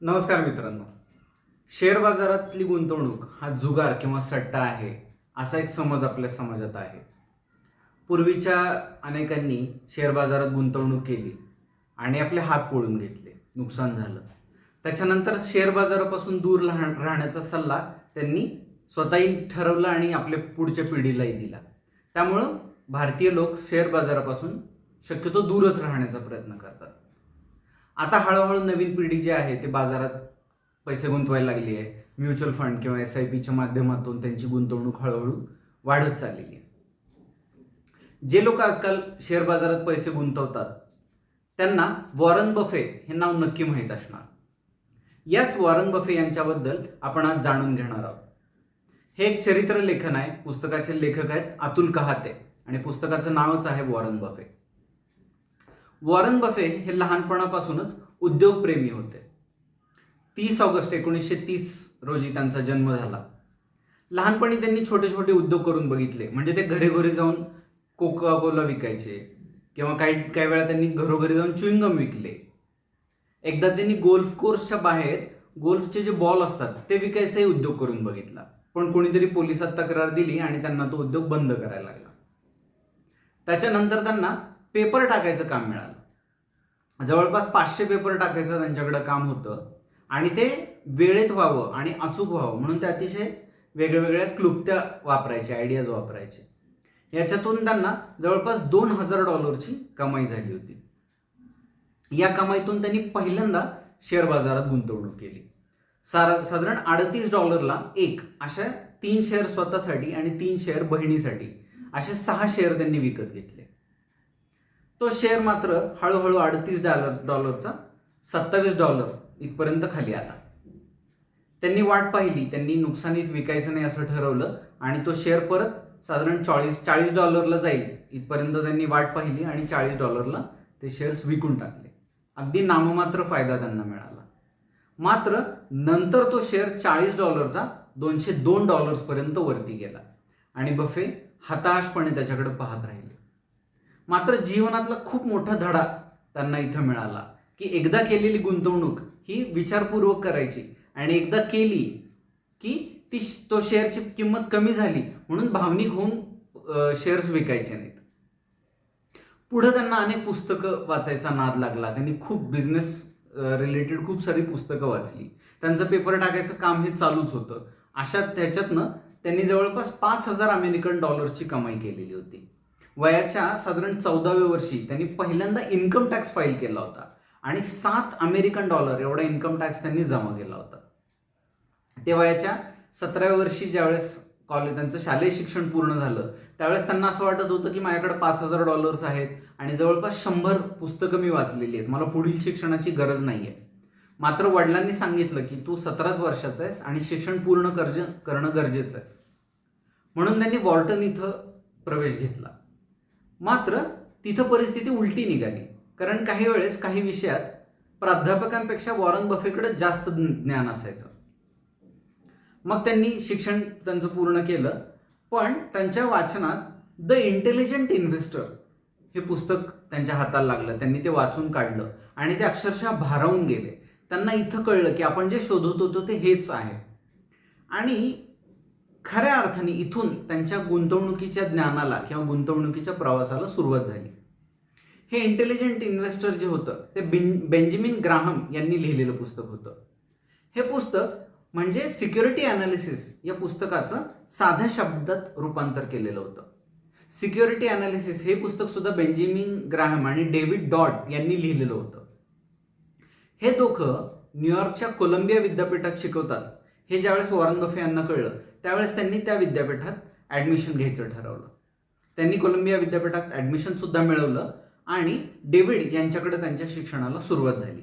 नमस्कार मित्रांनो. शेअर बाजारातली गुंतवणूक हा जुगार किंवा सट्टा आहे असा एक समज आपल्या समाजात आहे. पूर्वीच्या अनेकांनी शेअर बाजारात गुंतवणूक केली आणि आपले हात पोळून घेतले, नुकसान झालं. त्याच्यानंतर शेअर बाजारापासून दूर राहण्याचा सल्ला त्यांनी स्वतःही ठरवला आणि आपल्या पुढच्या पिढीलाही दिला. त्यामुळं भारतीय लोक शेअर बाजारापासून शक्यतो दूरच राहण्याचा प्रयत्न करतात. आता हळूहळू नवीन पिढी जी आहे ते बाजारात पैसे गुंतवायला लागली आहे. म्युच्युअल फंड किंवा SIPच्या माध्यमातून त्यांची गुंतवणूक हळूहळू वाढत चाललेली आहे. जे लोक आजकाल शेअर बाजारात पैसे गुंतवतात त्यांना वॉरन बफे हे नाव नक्की माहीत असणार. याच वॉरन बफे यांच्याबद्दल आपण आज जाणून घेणार आहोत. हे एक चरित्र लेखन आहे. पुस्तकाचे लेखक आहेत अतुल कहाते आणि पुस्तकाचं नावच आहे वॉरन बफे. वॉरन बफे हे लहानपणापासूनच उद्योगप्रेमी होते. 30 ऑगस्ट 1930 रोजी त्यांचा जन्म झाला. लहानपणी त्यांनी छोटे छोटे उद्योग करून बघितले. म्हणजे ते घरोघरी जाऊन कोका कोला विकायचे किंवा काही वेळा त्यांनी घरोघरी जाऊन च्युइंगम विकले. एकदा त्यांनी गोल्फ कोर्सच्या बाहेर गोल्फचे जे बॉल असतात ते विकायचाही उद्योग करून बघितला. पण कोणीतरी पोलिसात तक्रार दिली आणि त्यांना तो उद्योग बंद करायला लागला. त्याच्यानंतर त्यांना पेपर टाकायचं काम मिळालं. जवळपास 500 पेपर टाकायचं त्यांच्याकडे काम होतं आणि ते वेळेत व्हावं आणि अचूक व्हावं म्हणून ते अतिशय वेगवेगळ्या क्लुप्त्या वापरायचे, आयडियाज वापरायचे. याच्यातून त्यांना जवळपास $2000 कमाई झाली होती. या कमाईतून त्यांनी पहिल्यांदा शेअर बाजारात गुंतवणूक केली. साधारण $38 एक अशा 3 शेअर स्वतःसाठी आणि 3 शेअर बहिणीसाठी असे 6 शेअर त्यांनी विकत घेतले. तो शेअर मात्र हळूहळू $38चा $27 इथपर्यंत खाली आला. त्यांनी वाट पाहिली. त्यांनी नुकसानीत विकायचं नाही असं ठरवलं आणि तो शेअर परत साधारण $40 जाईल इथपर्यंत त्यांनी वाट पाहिली आणि $40 ते शेअर्स विकून टाकले. अगदी नाममात्र फायदा त्यांना मिळाला. मात्र नंतर तो शेअर $40चा $202 पर्यंत वरती गेला आणि बफे हताशपणे त्याच्याकडे पाहत राहिले. मात्र जीवनातला खूप मोठा धडा त्यांना इथं मिळाला की एकदा केलेली गुंतवणूक ही विचारपूर्वक करायची आणि एकदा केली की तो शेअरची किंमत कमी झाली म्हणून भावनिक होऊन शेअर्स विकायचे नाहीत. पुढे त्यांना अनेक पुस्तकं वाचायचा नाद लागला. त्यांनी खूप बिझनेस रिलेटेड खूप सारी पुस्तकं वाचली. त्यांचं पेपर टाकायचं काम हे चालूच होतं. त्याच्यातनं त्यांनी जवळपास $5000 कमाई केलेली होती. वयाच्या साधारण 14व्या वर्षी त्यांनी पहिल्यांदा इन्कम टॅक्स फाईल केला होता आणि $7 एवढा इन्कम टॅक्स त्यांनी जमा केला होता. ते वयाच्या 17व्या वर्षी ज्यावेळेस त्यांचं शालेय शिक्षण पूर्ण झालं त्यावेळेस त्यांना असं वाटत होतं की माझ्याकडे $5000 आहेत आणि जवळपास 100 पुस्तकं मी वाचलेली आहेत, मला पुढील शिक्षणाची गरज नाही आहे. मात्र वडिलांनी सांगितलं की तू 17 वर्षाचा आहेस आणि शिक्षण पूर्ण करणं गरजेचं आहे. म्हणून त्यांनी वॉर्टन इथं प्रवेश घेतला. मात्र तिथं परिस्थिती उलटी निघाली. कारण काही वेळेस काही विषयात प्राध्यापकांपेक्षा वॉरन बफेकडे जास्त ज्ञान असायचं. मग त्यांनी शिक्षण त्यांचं पूर्ण केलं. पण त्यांच्या वाचनात द इंटेलिजंट इन्व्हेस्टर हे पुस्तक त्यांच्या हाताला लागलं. त्यांनी ते वाचून काढलं आणि ते अक्षरशः भारावून गेले. त्यांना इथं कळलं की आपण जे शोधत होतो ते हेच आहे. आणि खऱ्या अर्थाने इथून त्यांच्या गुंतवणुकीच्या ज्ञानाला किंवा गुंतवणुकीच्या प्रवासाला सुरुवात झाली. हे इंटेलिजंट इन्व्हेस्टर जे होतं ते बेंजामिन ग्राहम यांनी लिहिलेलं पुस्तक होतं. हे पुस्तक म्हणजे सिक्युरिटी अनालिसिस या पुस्तकाचं साध्या शब्दात रूपांतर केलेलं होतं. सिक्युरिटी अनालिसिस हे पुस्तक सुद्धा बेंजामिन ग्राहम आणि डेव्हिड डॉड यांनी लिहिलेलं होतं. हे दोघं न्यूयॉर्कच्या कोलंबिया विद्यापीठात शिकवतात हे ज्यावेळेस वॉरन बफे यांना कळलं त्यावेळेस त्यांनी त्या विद्यापीठात ॲडमिशन घ्यायचं ठरवलं. त्यांनी कोलंबिया विद्यापीठात ॲडमिशन सुद्धा मिळवलं आणि डेव्हिड यांच्याकडे त्यांच्या शिक्षणाला सुरुवात झाली.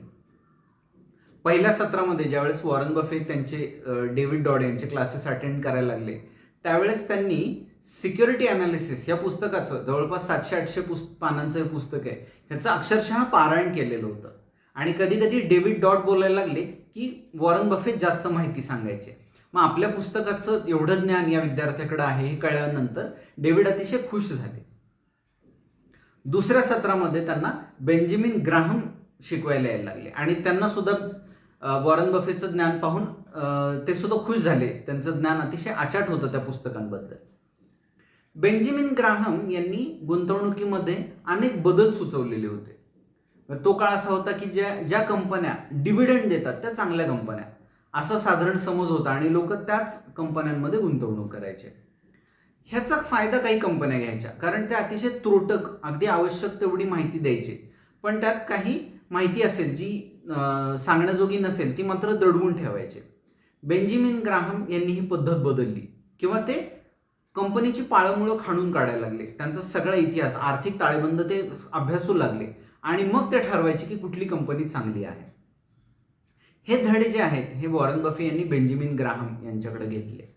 पहिल्या सत्रामध्ये ज्यावेळेस वॉरन बफे त्यांचे डेव्हिड डॉड यांचे क्लासेस अटेंड करायला लागले त्यावेळेस त्यांनी सिक्युरिटी अनालिसिस या पुस्तकाचं जवळपास 700-800 पानांचं हे पुस्तक आहे ह्याचं अक्षरशः पारायण केलेलं होतं. आणि कधी कधी डेव्हिड डॉड बोलायला लागले की वॉरन बफे जास्त माहिती सांगायचे. मग आपल्या पुस्तकाचं एवढं ज्ञान या विद्यार्थ्याकडे आहे हे कळल्यानंतर डेव्हिड अतिशय खुश झाले. दुसऱ्या सत्रामध्ये त्यांना बेंजामिन ग्राहम शिकवायला यायला लागले आणि त्यांना सुद्धा वॉरन बफेचं ज्ञान पाहून ते सुद्धा खुश झाले. त्यांचं ज्ञान अतिशय अचाट होतं त्या पुस्तकांबद्दल. बेंजामिन ग्राहम यांनी गुंतवणुकीमध्ये अनेक बदल सुचवलेले होते. तो काळ असा होता की ज्या कंपन्या डिव्हिडंड देतात त्या चांगल्या कंपन्या, असा साधारण समज होता आणि लोक त्याच कंपन्यांमध्ये गुंतवणूक करायचे. ह्याचा फायदा काही कंपन्या घ्यायच्या, कारण त्या अतिशय त्रोटक, अगदी आवश्यक तेवढी माहिती द्यायची, पण त्यात काही माहिती असेल जी सांगण्याजोगी नसेल ती मात्र दडवून ठेवायचे. बेंजामिन ग्राहम यांनी ही पद्धत बदलली किंवा ते कंपनीची पाळंमुळं खाणून काढायला लागले. त्यांचा सगळा इतिहास, आर्थिक ताळेबंद ते अभ्यासू लागले आणि मग ते ठरवायचे की कुठली कंपनी चांगली आहे. हे धडे जे आहेत हे वॉरन बफे यांनी बेंजामिन ग्राहम यांच्याकडे घेतले.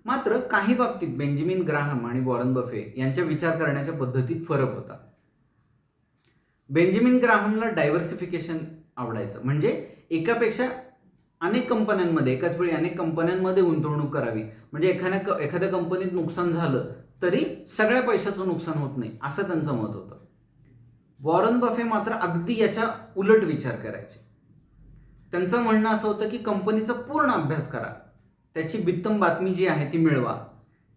मात्र काही बाबतीत बेंजामिन ग्राहम आणि वॉरन बफे यांच्या विचार करण्याच्या पद्धतीत फरक होता. बेंजामिन ग्राहमला डायव्हर्सिफिकेशन आवडायचं, म्हणजे एकापेक्षा अनेक कंपन्यांमध्ये, एकाच वेळी अनेक कंपन्यांमध्ये गुंतवणूक करावी, म्हणजे एखाद्या कंपनीत नुकसान झालं तरी सगळ्या पैशाचं नुकसान होत नाही, असं त्यांचं मत होतं. वॉरन बफे मात्र अगदी याच्या उलट विचार करायचे. त्यांचं म्हणणं असं होतं की कंपनीचा पूर्ण अभ्यास करा, त्याची बित्तम बातमी जी आहे ती मिळवा,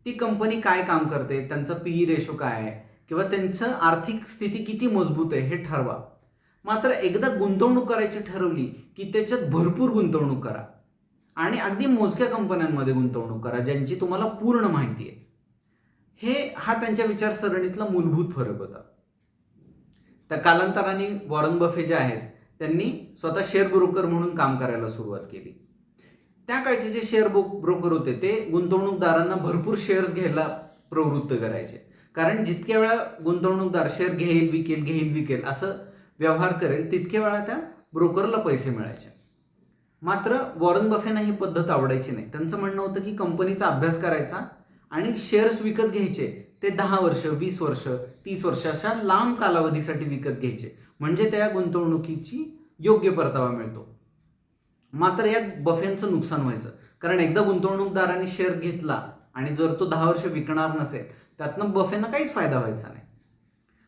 ती कंपनी काय काम करते, त्यांचा पीई रेशो काय आहे किंवा त्यांचं आर्थिक स्थिती किती मजबूत आहे हे ठरवा. मात्र एकदा गुंतवणूक करायची ठरवली की त्याच्यात भरपूर गुंतवणूक करा आणि अगदी मोजक्या कंपन्यांमध्ये गुंतवणूक करा ज्यांची तुम्हाला पूर्ण माहिती आहे. हा त्यांच्या विचारसरणीतला मूलभूत फरक होता. त्या कालांतराने वॉरन बफे जे आहेत त्यांनी स्वतः शेअर ब्रोकर म्हणून काम करायला सुरुवात केली. त्या काळचे जे शेअर ब्रोकर होते ते गुंतवणूकदारांना भरपूर शेअर्स घ्यायला प्रवृत्त करायचे, कारण जितक्या वेळा गुंतवणूकदार शेअर घेईल विकेल असं व्यवहार करेल तितक्या वेळा त्या ब्रोकरला पैसे मिळायचे. मात्र वॉरन बफेना ही पद्धत आवडायची नाही. त्यांचं म्हणणं होतं की कंपनीचा अभ्यास करायचा आणि शेअर्स विकत घ्यायचे, ते 10 वर्ष, 20 वर्ष, 30 वर्ष अशा लांब कालावधीसाठी विकत घ्यायचे, म्हणजे त्या गुंतवणुकीची योग्य परतावा मिळतो. मात्र यात बफेंचं नुकसान व्हायचं, कारण एकदा गुंतवणूकदारांनी शेअर घेतला आणि जर तो 10 वर्ष विकणार नसेल त्यातनं बफेंना काहीच फायदा व्हायचा नाही.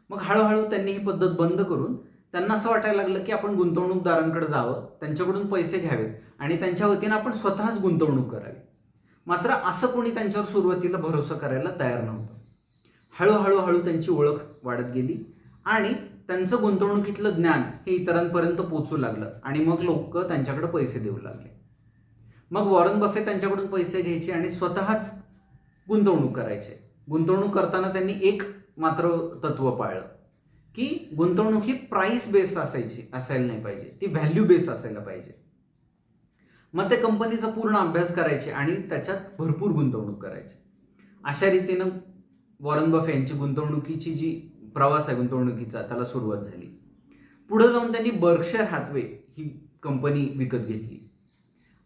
मग हळूहळू त्यांनी ही पद्धत बंद करून त्यांना असं वाटायला लागलं की आपण गुंतवणूकदारांकडे जावं, त्यांच्याकडून पैसे घ्यावेत आणि त्यांच्या वतीनं आपण स्वतःच गुंतवणूक करावी. मात्र असं कोणी त्यांच्यावर सुरुवातीला भरोसा करायला तयार नव्हतं. हळूहळू त्यांची ओळख वाढत गेली आणि त्यांचं गुंतवणुकीतलं ज्ञान हे इतरांपर्यंत पोचू लागलं आणि मग लोक त्यांच्याकडे पैसे देऊ लागले. मग वॉरन बफे त्यांच्याकडून पैसे घ्यायचे आणि स्वतःच गुंतवणूक करायचे. गुंतवणूक करताना त्यांनी एक मात्र तत्व पाळलं की गुंतवणूक ही प्राइस बेस असायला नाही पाहिजे, ती व्हॅल्यू बेस असायला पाहिजे. मग ते कंपनीचा पूर्ण अभ्यास करायचे आणि त्याच्यात भरपूर गुंतवणूक करायचे. अशा रीतीनं वॉरन बफे यांची गुंतवणुकीची जी प्रवास आहे गुंतवणुकीचा त्याला सुरुवात झाली. पुढे जाऊन त्यांनी बर्कशायर हॅथवे ही कंपनी विकत घेतली.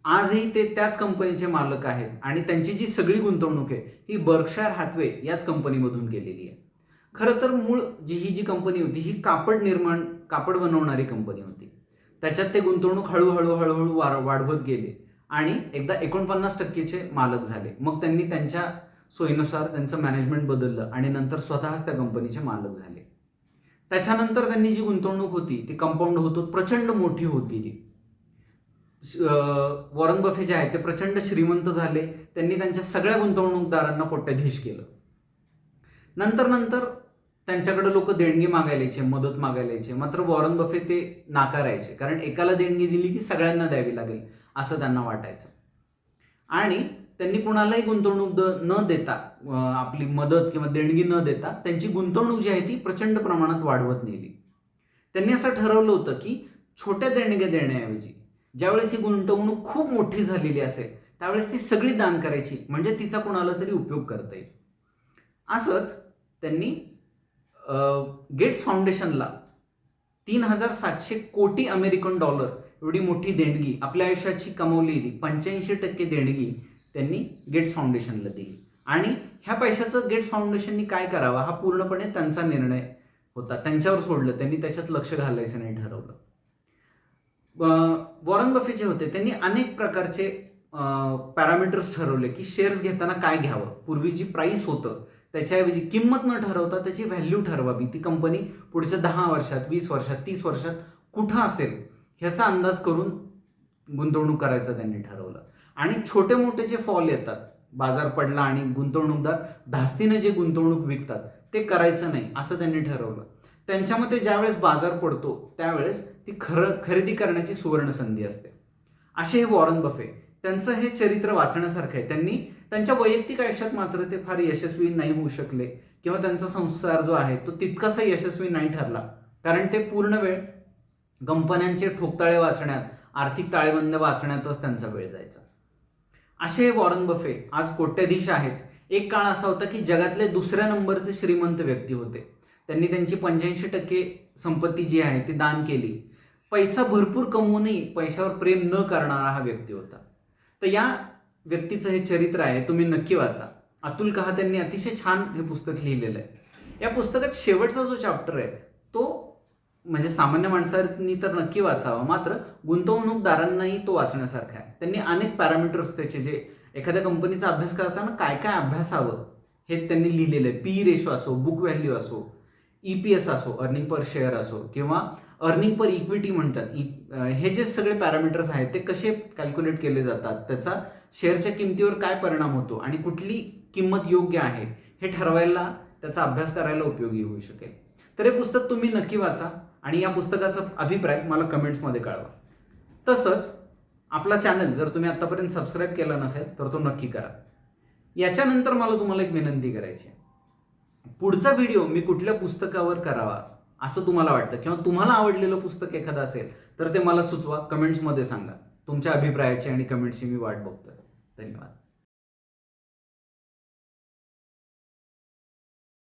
आजही ते त्याच कंपनीचे मालक आहेत आणि त्यांची जी सगळी गुंतवणूक आहे ही बर्कशायर हॅथवे याच कंपनीमधून केलेली आहे. खरं तर मूळ ही जी कंपनी होती ही कापड बनवणारी कंपनी होती. त्याच्यात ते गुंतवणूक हळूहळू वाढवत गेले आणि एकदा 49% मालक झाले. मग त्यांनी त्यांच्या सोयीनुसार त्यांचं मॅनेजमेंट बदललं आणि नंतर स्वतःच त्या कंपनीचे मालक झाले. त्याच्यानंतर त्यांनी जी गुंतवणूक होती ती कंपाऊंड होत प्रचंड मोठी होत गेली. वॉरन बफे जे आहेत ते प्रचंड श्रीमंत झाले. त्यांनी त्यांच्या सगळ्या गुंतवणूकदारांना कोट्याधीश केलं. नंतर त्यांच्याकडे लोक देणगी मागायलायचे, मदत मागायलायचे. मात्र वॉरन बफे ते नाकारायचे, कारण एकाला देणगी दिली की सगळ्यांना द्यावी लागेल असं त्यांना वाटायचं. आणि त्यांनी कुणालाही गुंतवणूक न देता, आपली मदत किंवा देणगी न देता त्यांची गुंतवणूक जी आहे ती प्रचंड प्रमाणात वाढवत नेली. त्यांनी असं ठरवलं होतं की छोट्या देणग्या देण्याऐवजी ज्यावेळेस ही गुंतवणूक खूप मोठी झालेली असेल त्यावेळेस ती सगळी दान करायची, म्हणजे तिचा कुणाला तरी उपयोग करता येईल. असंच त्यांनी गेट्स फाउंडेशनला 3,700 कोटी अमेरिकन डॉलर एवढी मोठी देणगी, आपल्या आयुष्याची कमवलेली 85% देणगी त्यांनी गेट्स फाउंडेशनला दिली. आणि ह्या पैशाचं गेट्स फाउंडेशननी काय करावं हा पूर्णपणे त्यांचा निर्णय होता, त्यांच्यावर सोडलं. त्यांनी त्याच्यात लक्ष घालायचं नाही ठरवलं. वॉरन बफे जे होते त्यांनी अनेक प्रकारचे पॅरामीटर्स ठरवले की शेअर्स घेताना काय घ्यावं. पूर्वी जी प्राइस होतं त्याच्याऐवजी किंमत न ठरवता त्याची व्हॅल्यू ठरवावी. ती कंपनी पुढच्या 10 वर्षात, 20 वर्षात, 30 वर्षात कुठं असेल ह्याचा अंदाज करून गुंतवणूक करायचं त्यांनी ठरवलं. आणि छोटे मोठे जे फॉल येतात, बाजार पडला आणि गुंतवणूकदार धास्तीने जे गुंतवणूक विकतात ते करायचं नाही असं त्यांनी ठरवलं. त्यांच्या मते ज्यावेळेस बाजार पडतो त्यावेळेस ती खरेदी करण्याची सुवर्ण संधी असते. असे हे वॉरन बफे, त्यांचं हे चरित्र वाचण्यासारखं आहे. त्यांनी त्यांच्या वैयक्तिक आयुष्यात मात्र ते फार यशस्वी नाही होऊ शकले किंवा त्यांचा संसार जो आहे तो तितकासा यशस्वी नाही ठरला, कारण ते पूर्ण वेळ कंपन्यांचे ठोकताळे वाचण्यात, आर्थिक ताळेबंद वाचण्यातच त्यांचा वेळ जायचा. असे वॉरन बफे आज कोट्याधीश आहेत. एक काळ असा होता की जगातले दुसऱ्या नंबरचे श्रीमंत व्यक्ती होते. त्यांनी त्यांची 85% संपत्ती जी आहे ती दान केली. पैसा भरपूर कमवूनही पैशावर प्रेम न करणारा हा व्यक्ती होता. तर या व्यक्तीचं हे चरित्र आहे, तुम्ही नक्की वाचा. अतुल कहा त्यांनी अतिशय छान हे पुस्तक लिहिलेलं आहे. या पुस्तकात शेवटचा जो चॅप्टर आहे तो म्हणजे सामान्य माणसांनी तर नक्की वाचावा, मात्र गुंतवणूकदारांनाही तो वाचण्यासारखा आहे. त्यांनी अनेक पॅरामीटर्स त्याचे, जे एखाद्या कंपनीचा अभ्यास करताना काय काय अभ्यासावं हे त्यांनी लिहिलेलं आहे. पी रेशो असो, बुक व्हॅल्यू असो, EPS असो, अर्निंग पर शेअर असो, किंवा अर्निंग पर इक्विटी म्हणतात, हे जे सगळे पॅरामीटर्स आहेत ते कसे कॅल्क्युलेट केले जातात, त्याचा शेअरच्या किमतीवर काय परिणाम होतो आणि कुठली किंमत योग्य आहे हे ठरवायला, त्याचा अभ्यास करायला उपयोगी होऊ शकेल. तर हे पुस्तक तुम्ही नक्की वाचा आणि या पुस्तकाचा अभिप्राय मला कमेंट्समध्ये कळवा. तसंच आपला चॅनल जर तुम्ही आत्तापर्यंत सबस्क्राईब केला नसेल तर तो नक्की करा. याच्यानंतर मला तुम्हाला एक विनंती करायची आहे. पुढचा व्हिडिओ मी कुठल्या पुस्तकावर करावा असं तुम्हाला वाटतं, किंवा तुम्हाला आवडलेलं पुस्तक एखादं असेल तर ते मला सुचवा, कमेंट्समध्ये सांगा. तुमच्या अभिप्रायाची आणि कमेंट्सची मी वाट बघतोय. धन्यवाद.